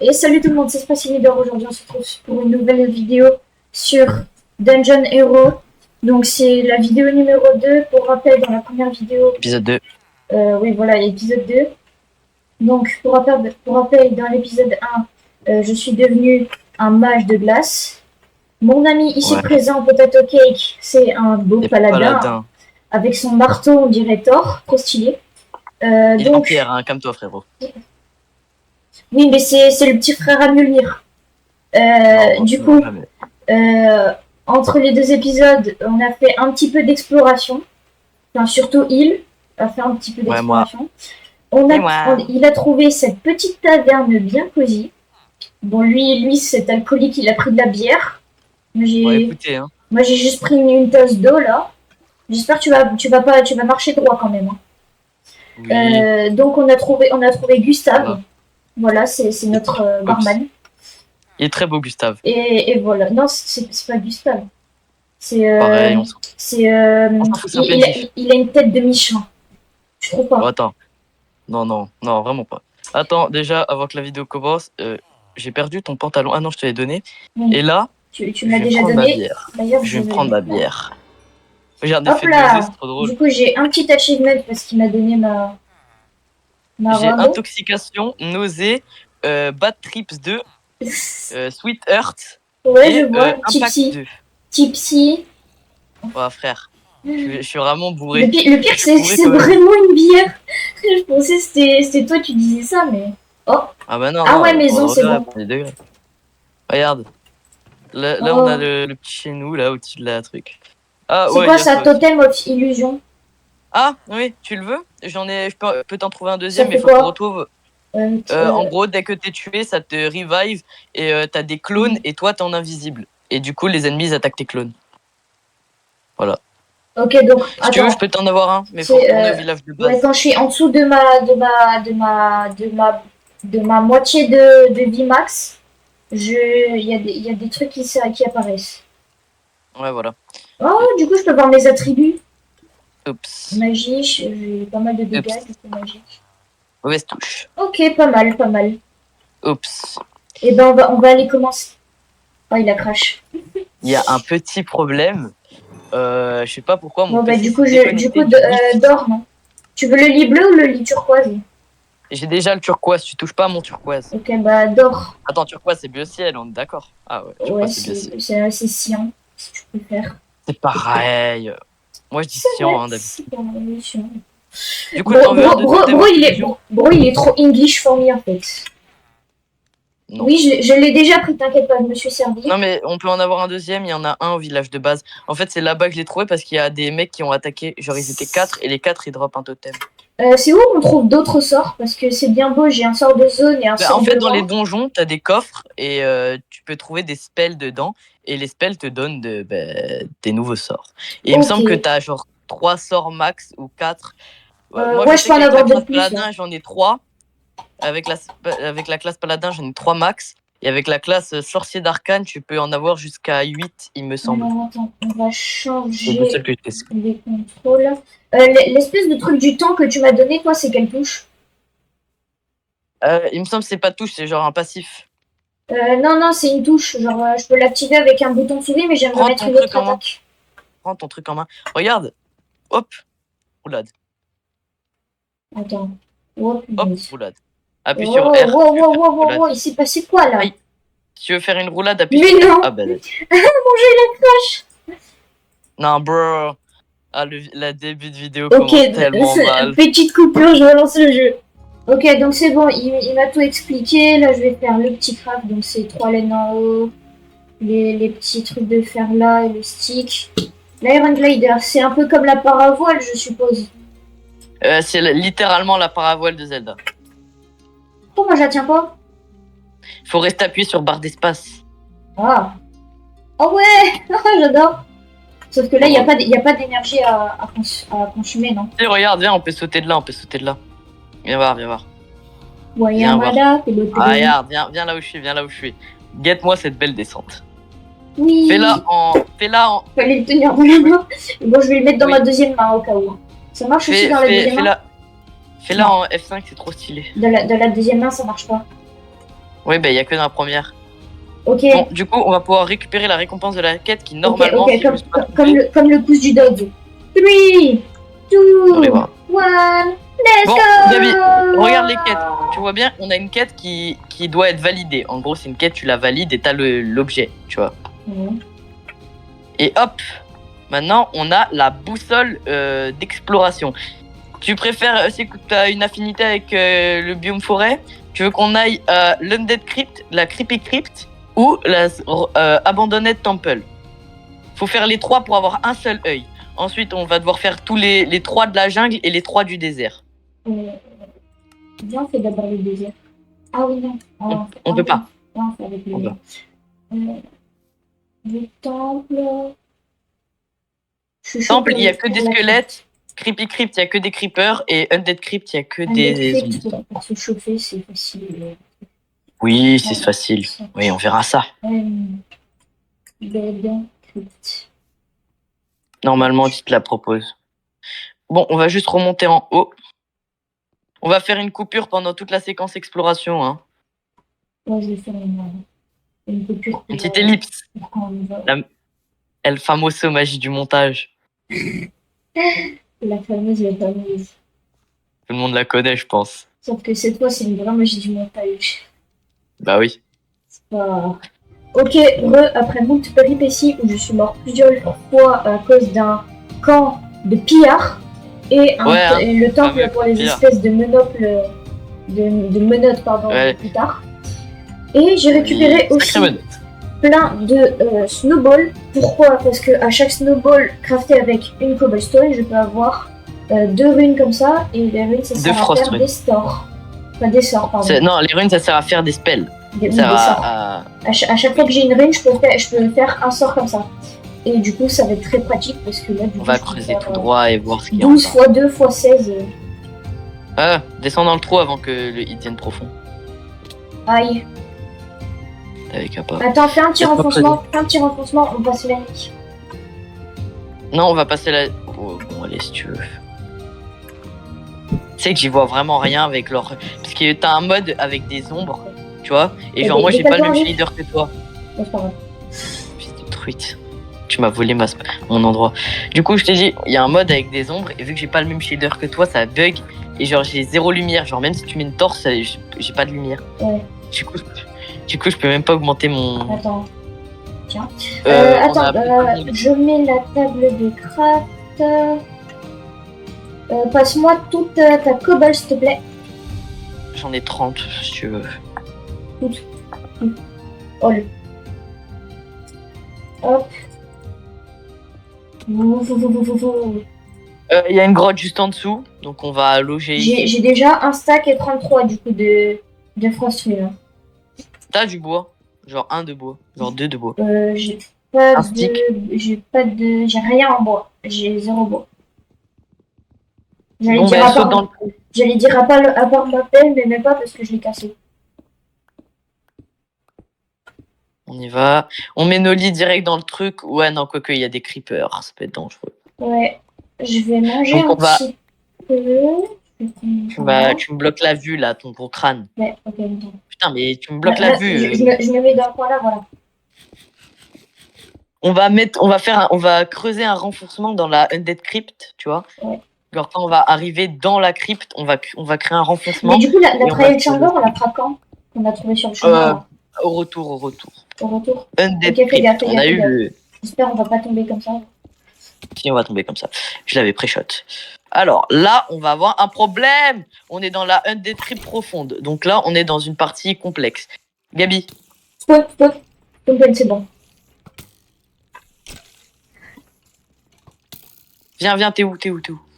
Et salut tout le monde, c'est Space Leader. Aujourd'hui, on se retrouve pour une nouvelle vidéo sur Dungeon Hero. Donc, c'est la vidéo numéro 2. Pour rappel, dans la première vidéo. Épisode 2. Oui, voilà, l'épisode 2. Donc, pour rappel dans l'épisode 1, je suis devenu un mage de glace. Mon ami ici présent, Potato Cake, c'est un beau paladin. Avec son marteau, on dirait Thor, trop stylé. Il est en pierre, hein, comme toi, frérot. Oui, mais c'est le petit frère à Mjolnir. Du coup, entre les deux épisodes, on a fait un petit peu d'exploration. Enfin, surtout il a fait un petit peu d'exploration. Il a trouvé cette petite taverne bien cosy. Bon, lui, cet alcoolique, il a pris de la bière. Moi, j'ai juste pris une tasse d'eau, là. J'espère que tu vas marcher droit quand même. Hein. Oui. Donc, on a trouvé Gustave. Voilà, c'est notre barman. Il est très beau, Gustave. Et voilà. Non, c'est pas Gustave. C'est. Pareil, il a une tête de Michelin. Je trouve pas. Oh, attends. Non, vraiment pas. Attends, déjà, avant que la vidéo commence, j'ai perdu ton pantalon. Ah non, je te l'ai donné. Oui. Et là, tu m'as déjà donné. Je vais prendre ma bière. Regarde, hop là. C'est trop drôle. Du coup, j'ai un petit achievement parce qu'il m'a donné ma. J'ai intoxication, nausée, bad trips 2, sweet heart. Ouais, je vois. Tipsy. Ouais, frère. Je suis vraiment bourré. Le pire, c'est vraiment une bière. Je pensais que c'était toi qui disais ça, mais. Oh. Ah bah non. Ah ouais, maison, c'est bon. Regarde. Là, on a le petit chez nous, là, au-dessus de la truc. Ah, c'est quoi ça, Totem of Illusion? Ah, oui, tu le veux? Je peux t'en trouver un deuxième, mais faut qu'on retrouve. En gros, dès que t'es tué, ça te revive et t'as des clones et toi, t'es en invisible. Et du coup, les ennemis attaquent tes clones. Voilà. Ok, donc. Si tu veux, je peux t'en avoir un, mais faut retourner au village de base. Ouais, quand je suis en dessous de ma moitié de vie max, il y a des trucs qui apparaissent. Ouais, voilà. Oh, du coup, je peux voir mes attributs. Oups. Magie, j'ai pas mal de dégâts, du coup, magique. Mauvaise touche. Ok, pas mal. Oups. Et ben, on va aller commencer. Oh, il a crash. Il y a un petit problème. Je sais pas pourquoi mon PC du coup, dors, non? Tu veux le lit bleu ou le lit turquoise? J'ai déjà le turquoise, tu touches pas à mon turquoise. Ok, bah dors. Attends, turquoise c'est bleu ciel, on est d'accord? Ah ouais, turquoise c'est bleu ciel. C'est cyan, si tu préfères. C'est pareil. Moi je dis cyan, hein, d'habitude. Du coup, bro, il est trop English for me en fait. Non. Oui, je l'ai déjà pris, t'inquiète pas, je me suis servi. Non, mais on peut en avoir un deuxième, il y en a un au village de base. En fait, c'est là-bas que je l'ai trouvé parce qu'il y a des mecs qui ont attaqué. Genre, ils étaient 4 et les 4 ils droppent un totem. C'est où on trouve d'autres sorts? Parce que c'est bien beau, j'ai un sort de zone et un sort de. En fait, dans les donjons, t'as des coffres et tu peux trouver des spells dedans. Et les spells te donnent des nouveaux sorts. Et il me semble que t'as genre 3 sorts max ou 4. Moi, je peux en avoir de plus. Paladin, j'en ai 3. Avec la classe paladin, j'en ai 3 max. Et avec la classe sorcier d'arcane, tu peux en avoir jusqu'à 8, il me semble. Non, attends, on va changer les contrôles. L'espèce de truc du temps que tu m'as donné, toi, c'est quelle touche? Il me semble que c'est pas touche, c'est genre un passif. Non, c'est une touche. Genre, je peux l'activer avec un bouton souris, mais j'aimerais mettre une autre attaque. Prends ton truc en main. Regarde. Hop. Roulade. Attends. Hop, roulade. Appuie sur R. Wow, il s'est passé quoi là? Aïe. Si tu veux faire une roulade, appuie sur R. Mais non. Ah bah, mon jeu il a crash. Non, bro. Ah, la début de vidéo commence tellement mal. Petite coupure, je relance le jeu. Ok, donc c'est bon, il m'a tout expliqué. Là, je vais faire le petit craft. Donc, c'est 3 laines en haut. Les petits trucs de fer là et le stick. L'Iron Glider, c'est un peu comme la paravoile, je suppose. C'est littéralement la paravoile de Zelda. Pourquoi moi je la tiens pas? Faut rester appuyé sur barre d'espace. Ah. Oh ouais. J'adore. Sauf que là, il n'y a pas d'énergie à consumer, non? Et regarde, viens, on peut sauter de là, Viens voir. Ouais, viens voir. Regarde, viens là où je suis, Guette-moi cette belle descente. Oui. Fais-la en... Fallait le tenir dans la main. Bon, je vais le mettre dans ma deuxième main au cas où. Ça marche aussi dans la deuxième main? Fais-la en F5, c'est trop stylé. De la deuxième main, ça marche pas. Oui, bah il y a que dans la première. Ok. Bon, du coup, on va pouvoir récupérer la récompense de la quête qui normalement. Ok, comme le pouce du dog. 3, 2, 1, let's bon, go. Gabi, regarde les quêtes. Tu vois bien, on a une quête qui doit être validée. En gros, c'est une quête, tu la valides et t'as l'objet, tu vois. Et hop, maintenant, on a la boussole d'exploration. Tu préfères, c'est que tu as une affinité avec le biome forêt, tu veux qu'on aille à l'Undead Crypt, la Creepy Crypt ou la Abandonned Temple. Faut faire les trois pour avoir un seul œil. Ensuite, on va devoir faire tous les trois de la jungle et les trois du désert. Viens, on fait d'abord le désert. Ah oui, non. On peut pas. Non, on fait avec le temple. Temple, il n'y a que des squelettes. Creepy Crypt, il n'y a que des creepers. Et Undead Crypt, il n'y a que des zombies. Pour se chauffer, c'est facile. Oui, c'est facile. Oui, on verra ça. Crypt. Normalement, tu te la proposes. Bon, on va juste remonter en haut. On va faire une coupure pendant toute la séquence exploration. Hein. Ouais, je vais faire une coupure. Une petite ellipse. El famoso magie du montage. La fameuse. Tout le monde la connaît, je pense. Sauf que cette fois, c'est une vraie magie du montage. Bah oui. C'est pas... Ok, après moult péripéties où je suis mort plusieurs fois à cause d'un camp de pillards et le temple pour les espèces de menottes plus tard. Et j'ai récupéré aussi plein de snowballs. Pourquoi? Parce que à chaque snowball crafté avec une cobblestone, je peux avoir 2 runes comme ça, et les runes ça sert à faire des sorts. Enfin des sorts, pardon. Non, les runes ça sert à faire des spells. Des sorts. À chaque fois que j'ai une rune, je peux faire un sort comme ça. Et du coup, ça va être très pratique parce que là, on va creuser tout droit et voir ce qu'il y a. 12 x 2 x 16. Descends dans le trou avant que le hit vienne profond. Aïe. Attends, fais un petit renfoncement. On passe la nuit. Non, on va passer la. Oh, bon, allez, si tu veux. Tu sais que j'y vois vraiment rien avec leur. Parce que t'as un mode avec des ombres, tu vois. Et genre, moi, j'ai pas le même shader que toi. C'est pas grave. Fils de truite. Tu m'as volé mon endroit. Du coup, je t'ai dit, il y a un mode avec des ombres. Et vu que j'ai pas le même shader que toi, ça bug. Et genre, j'ai 0 lumière. Genre, même si tu mets une torche, j'ai pas de lumière. Ouais. Du coup, je peux même pas augmenter mon. Attends. Tiens. Je mets la table de craft. Passe-moi toute ta cobble, s'il te plaît. J'en ai 30, si tu veux. Hop. Il y a une grotte juste en dessous, donc on va loger ici. J'ai déjà un stack et 33 du coup de frostwheel. T'as du bois? Genre 1 de bois, genre 2 de bois. J'ai pas j'ai rien en bois. J'ai 0 bois. J'allais dire à part ma pelle, mais même pas parce que je l'ai cassé. On y va. On met nos lits direct dans le truc. Ouais, non, quoique, il y a des creepers. Ça peut être dangereux. Ouais, je vais manger un petit peu. Tu me bloques la vue, là, ton gros crâne. Ouais, ok. Putain, mais tu me bloques la vue. Je me mets dans le coin là, voilà. On va creuser un renforcement dans la Undead Crypt, tu vois. Ouais. Genre, quand on va arriver dans la crypte, on va créer un renfoncement. Mais du coup, la Trial Chamber, on la fera quand? On a trouvé sur le chemin. Au retour. Undead Crypt. On a eu le. J'espère qu'on va pas tomber comme ça. Si, on va tomber comme ça. Je l'avais pré-shot. Alors, là, on va avoir un problème. On est dans la Undead Crypt profonde. Donc là, on est dans une partie complexe. Gabi. Stop. C'est bon. Viens, t'es où?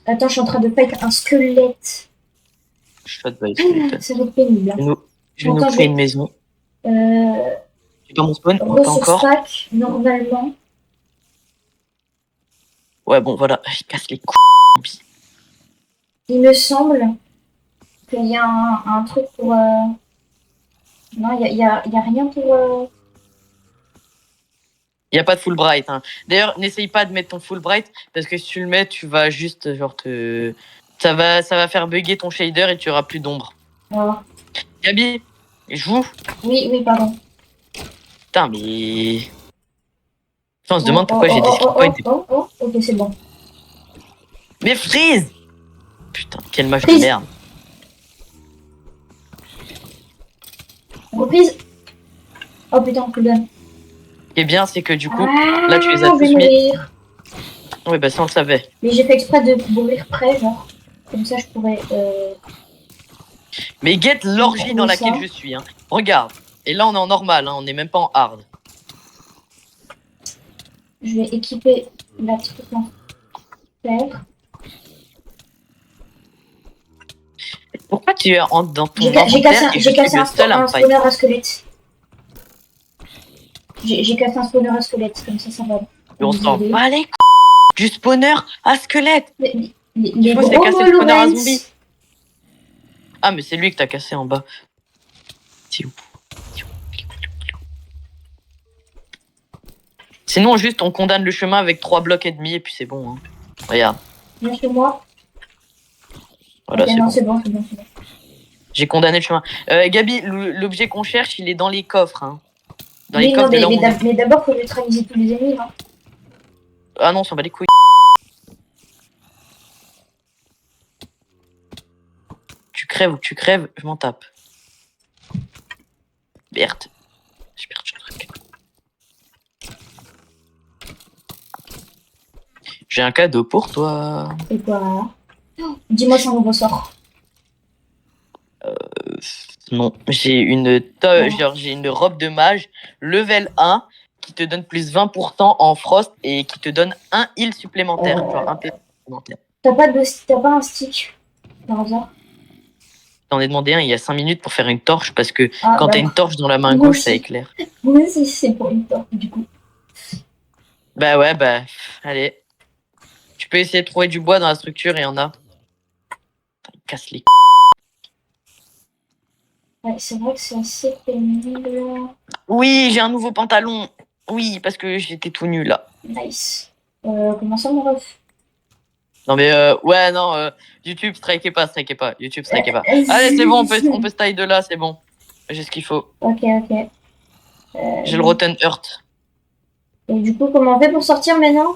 Attends, je suis en train de fight un squelette. Ça va être pénible. Je vais nous créer une maison. C'est pas mon spawn? Pas encore. Pack, normalement. Ouais, bon, voilà. Il casse les couilles. Il me semble qu'il y a un truc pour... Non, il y a rien pour... Il n'y a pas de full bright. Hein. D'ailleurs, n'essaye pas de mettre ton full bright parce que si tu le mets, tu vas juste genre ça va faire bugger ton shader et tu auras plus d'ombre. Ah. Gabi, Joue. Oui, pardon. Putain, mais... Enfin, on se demande pourquoi j'ai des skill points. Ok, c'est bon. Mais Freeze! Putain, quel match de Freeze. merde. Reprise. Oh putain, cooldown. Ce qui est bien, c'est que du coup, là, tu les as tous mis. Oui, bah ça, on le savait. Mais j'ai fait exprès de mourir près, genre. Comme ça, je pourrais... Mais get l'orgie dans laquelle je suis, hein. Regarde. Et là, on est en normal, hein. On n'est même pas en hard. Je vais équiper la truc en fer. Pourquoi tu es dans ton J'ai cassé un spawner à squelette. J'ai cassé un spawner à squelette, comme ça va. On s'en bat les du spawner à squelette. Les gros c'est cassé le spawner à zombie. Ah, mais c'est lui que t'as cassé en bas. Sinon, juste, on condamne le chemin avec 3 blocs et demi et puis c'est bon. Hein. Regarde. Viens chez moi. Voilà, okay, c'est bon. J'ai condamné le chemin. Gabi, l'objet qu'on cherche, il est dans les coffres. Hein. Dans les coffres mais d'abord, il faut neutraliser tous les ennemis. Hein. Ah non, on s'en bat les couilles. Tu crèves ou tu crèves, je m'en tape. Merde. J'ai perdu un truc. J'ai un cadeau pour toi. Et quoi? Dis-moi son nouveau sort. Non, j'ai une robe de mage level 1 qui te donne plus 20% en frost et qui te donne un heal supplémentaire, genre un PV supplémentaire. T'as pas un stick par hasard? J'en ai demandé un il y a 5 minutes pour faire une torche parce que quand t'as une torche dans la main gauche, ça éclaire. Moi aussi, c'est pour une torche du coup. Bah ouais, allez. Tu peux essayer de trouver du bois dans la structure et il y en a. Il casse les Ouais, c'est vrai que c'est assez pénible. Oui, j'ai un nouveau pantalon. Oui, parce que j'étais tout nu là. Nice. Comment ça, mon ref? Non mais ouais, non, YouTube, strikez pas. YouTube, strikez pas. Allez, c'est bon, on peut se tailler de là, c'est bon. J'ai ce qu'il faut. Ok. J'ai le Rotten Heart. Et du coup, comment on fait pour sortir maintenant?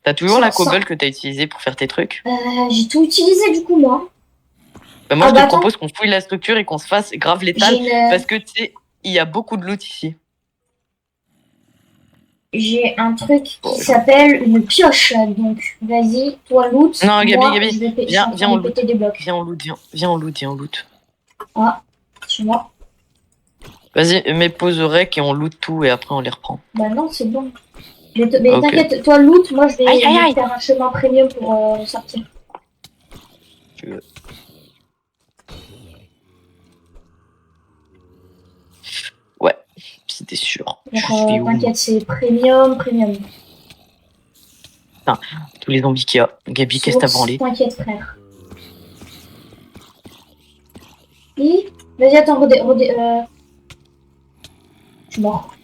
T'as toujours la cobble que t'as utilisée pour faire tes trucs? J'ai tout utilisé du coup, moi. Bah, moi, je te propose qu'on fouille la structure et qu'on se fasse grave l'étal. Parce que tu sais, il y a beaucoup de loot ici. J'ai un truc qui s'appelle une pioche. Donc, vas-y, toi, loot. Non, Gabi, viens en loot. Viens en loot. Ah, c'est moi. Vas-y, mets pause rec et on loot tout et après on les reprend. Bah non, c'est bon. Mais t'inquiète, toi, loot, moi, je vais faire un chemin premium pour sortir. Ouais, c'était sûr. T'inquiète, c'est premium. Putain, tous les zombies qu'il y a. Gabi, qu'est-ce que t'as branlé? T'inquiète, frère. Et vas-y, attends, je suis mort.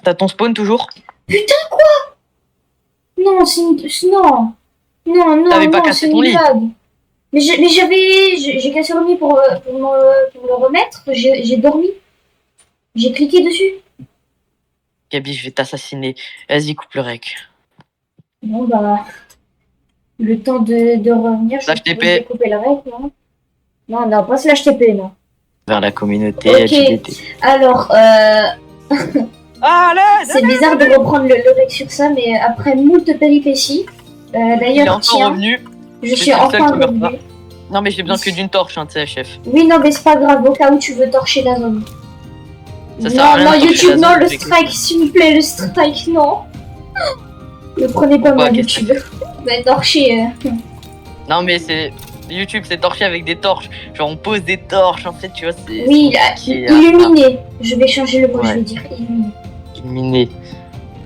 T'as ton spawn toujours? Putain, quoi? Non, non. T'avais pas cassé ton lit? Mais j'ai cassé le lit pour le remettre. J'ai dormi. J'ai cliqué dessus. Gabi, je vais t'assassiner. Vas-y, coupe le rec. Bon, bah... Le temps de revenir, je vais couper le rec, non? Non, pas slash TP, non. Vers la communauté LGBT. Alors, c'est bizarre de reprendre le rec sur ça, mais après moult péripéties... D'ailleurs, je suis enfin revenu. Non, mais j'ai besoin que d'une torche, hein, tu sais, chef. Oui, non, mais c'est pas grave, au cas où tu veux torcher la zone. Non, YouTube, non, le strike, s'il vous plaît, le strike, non. Ne prenez pas mal, YouTube. Bah, torcher. Non, mais c'est... YouTube, c'est torcher avec des torches. Genre, on pose des torches, en fait, tu vois, c'est... Oui, illuminé. Je vais changer le mot, je vais dire illuminé. Illuminé.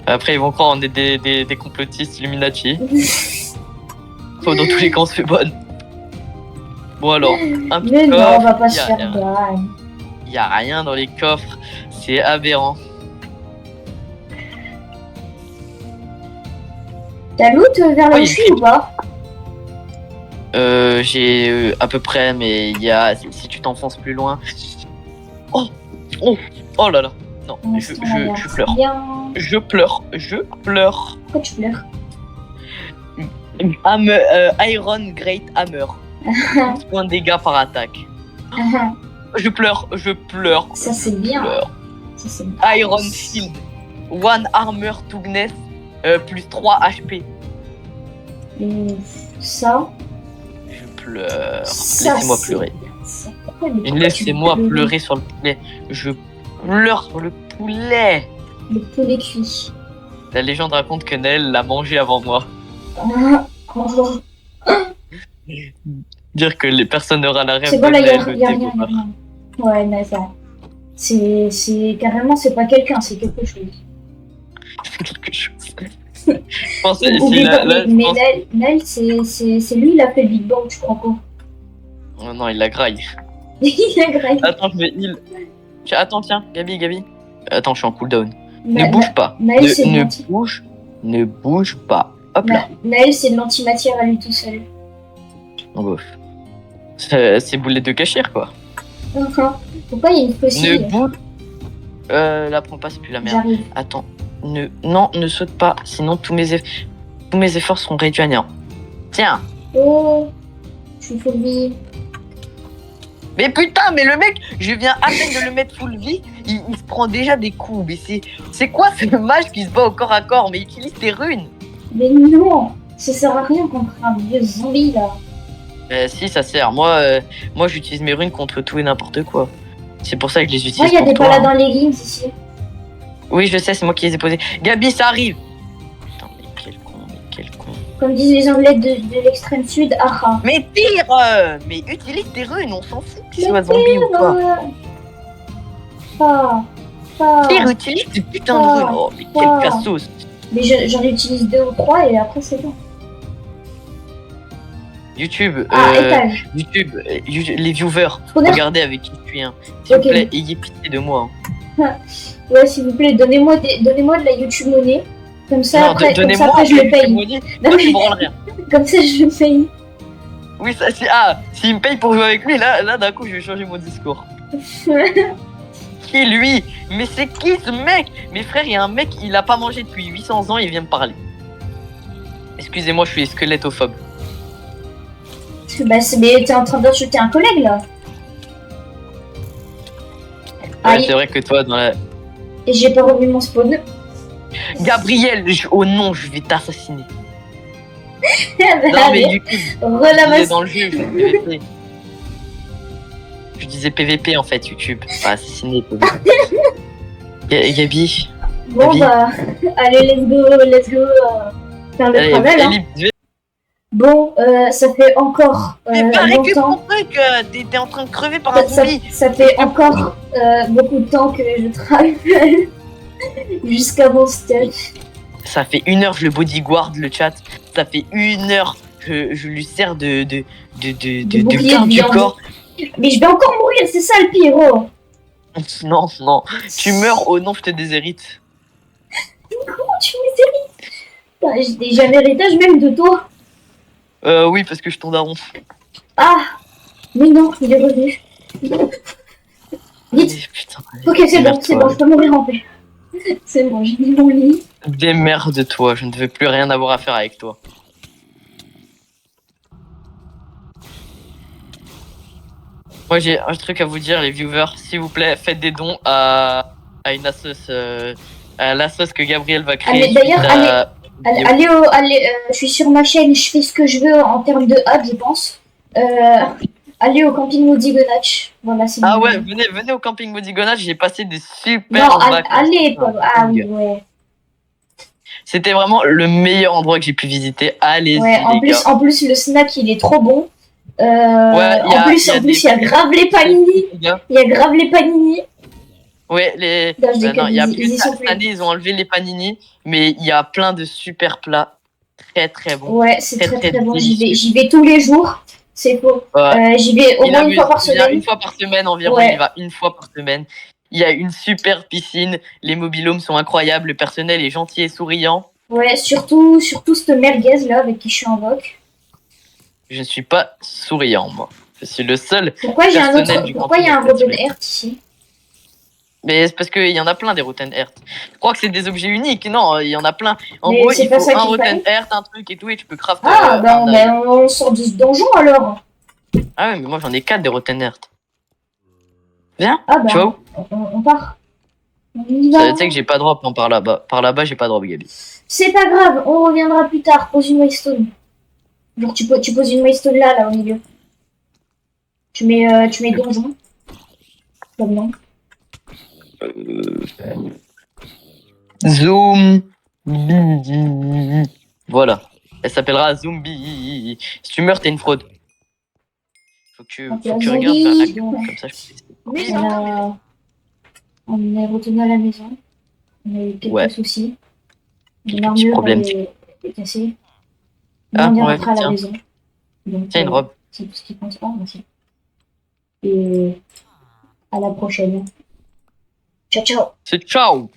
Après, ils vont croire on est des complotistes Illuminati. Faut dans tous les cas, on se fait bonne. Bon, alors, un petit mais coffre. Non, on va pas se faire bonne. Il y a rien dans les coffres. C'est aberrant. T'as loot vers là où je suis ou pas? J'ai à peu près, mais il y a si tu t'enfonces plus loin. Oh oh là là. Non, je pleure. Bien. Je pleure. Pourquoi tu pleures? Iron Great Hammer. 12 points de dégâts par attaque. Je pleure. Ça c'est bien. Ça, c'est bien. Iron Shield. One Armor Toughness. Plus 3 HP. Ça. Je pleure. Ça, laissez-moi pleurer. Laissez-moi pleurer sur le poulet. Je pleure sur le poulet. Le poulet cuit. La légende raconte que Nel l'a mangé avant moi. Dire que les personnes n'auront la rêve. C'est bon, là, y a rien. Ouais, mais ça. C'est carrément, c'est pas quelqu'un, c'est quelque chose. Quelque chose. Je pensais, mais Nel, c'est lui, il a fait le Big Bang, je crois pas. Oh non, il la graille. Il a graille. Attends, je vais heal. Attends, tiens, Gabi. Attends, je suis en cooldown. Ne bouge pas. Ne bouge pas. Hop là. Naël, c'est de l'antimatière à lui tout seul. Oh, bof. C'est boulet de cachir, quoi. Pourquoi il y a une faucille? Ne bouge. La prends pas, c'est plus la merde. J'arrive. Attends. Non, ne saute pas, sinon tous mes efforts seront réduits à néant. Tiens. Oh, je suis full vie. Mais putain, mais le mec, je viens à peine de le mettre full vie, il se prend déjà des coups. Mais c'est quoi ce mage qui se bat au corps à corps, mais utilise tes runes? Mais non, ça sert à rien contre un vieux zombie là. Si, ça sert. Moi j'utilise mes runes contre tout et n'importe quoi. C'est pour ça que je les utilise. Il y a des paladins leggings ici. Oui, je sais, c'est moi qui les ai posés. Gabi, ça arrive. Putain, mais quel con. Comme disent les Anglais de l'extrême sud, aha. Mais tire. Mais utilise tes runes, on s'en fout qu'ils soient zombies ou pas. Tire, utilise tes putains de runes. Oh, mais quel cassos. Mais j'en utilise 2 ou 3 et après c'est bon. YouTube, étage. YouTube, les viewers, regardez avec qui je suis. S'il vous plaît, ayez pitié de moi. Ouais, s'il vous plaît, donnez-moi de la YouTube monnaie. Comme ça, après je le paye. Non, tu branles rien. Comme ça, je le paye. Oui, ça c'est. Ah, s'il me paye pour jouer avec lui, là d'un coup, je vais changer mon discours. Qui lui? Mais c'est qui ce mec? Mes frères, il y a un mec, il a pas mangé depuis 800 ans, il vient me parler. Excusez-moi, je suis squelettophobe. Mais t'es en train d'insulter un collègue là. Ouais, c'est vrai que toi, dans la. Et j'ai pas revu mon spawn. Gabriel, oh non, je vais t'assassiner. Non, mais du coup, relamasse. Dans le jeu, je disais PVP. Je disais PVP en fait, YouTube. Pas assassiner. Gabi. Bon Gabi. Bah, allez, let's go. Faire le travail. Hein. Bon, ça fait encore mais pareil que longtemps. Ton truc, t'es en train de crever par un zombie. Ça fait encore beaucoup de temps que je travaille jusqu'à mon stuff. Ça fait 1 heure, je le bodyguard le chat. Ça fait 1 heure que je lui sers de garde du corps. Mais je vais encore mourir, c'est ça le pire. Oh. Non, tu meurs. Oh non, je te déshérite. Comment tu me déshérites? J'ai déjà l'héritage même de toi. Oui, parce que je tombe daron. Ah, mais non, il est revenu. Vite. Putain, ok, c'est bon, je peux mourir en paix. C'est bon, j'ai mis mon lit. Démerde-toi, je ne veux plus rien avoir à faire avec toi. Moi, j'ai un truc à vous dire, les viewers. S'il vous plaît, faites des dons à une assos, à l'assos que Gabriel va créer. D'ailleurs, allez, je suis sur ma chaîne, je fais ce que je veux en termes de hub, je pense. Allez au camping Modigonach. Voilà, c'est ouais, venez au camping Modigonach, j'ai passé des super vacances. Allez, oui, ouais. C'était vraiment le meilleur endroit que j'ai pu visiter. Allez-y, ouais, en plus, le snack, il est trop bon. Ouais, en plus, il y a grave les panini. Ouais, il y a plus cette année, ils ont enlevé les panini, mais il y a plein de super plats très très bons. Ouais, c'est très bon. J'y vais tous les jours. C'est faux. J'y vais au moins une fois par semaine. Une fois par semaine environ, il y va une fois par semaine. Il y a une super piscine, les mobilhomes sont incroyables, le personnel est gentil et souriant. Ouais, surtout cette merguez là avec qui je suis en voc. Je ne suis pas souriant, moi. Je suis le seul. Pourquoi il y a un Rotten Earth ici? Mais c'est parce qu'il y en a plein des Rotten Earth. Je crois que c'est des objets uniques. Non, il y en a plein. En mais gros, il faut un Rotten Earth, un truc et tout, et tu peux crafter. Ah, on sort de ce donjon alors. Ah ouais, mais moi j'en ai 4 des Rotten Earth. Viens, ah, bah, tu vois où on part. Tu sais que j'ai pas drop par là-bas. Par là-bas, j'ai pas drop, Gabi. C'est pas grave, on reviendra plus tard. Pose une waystone. Genre, tu poses une waystone là, au milieu. Tu mets donjon. Comme non. Zoom. Voilà. Elle s'appellera Zombie. Si tu meurs, t'es une fraude. Faut que tu regardes vers la con, comme ça je peux. On est retourné à la maison. On a eu quelques soucis. Mon armure est cassée. On est rentré à la maison. Donc, tiens, une robe. C'est tout ce qui pense pas, merci. Et à la prochaine. Ciao, ciao. C'est ciao.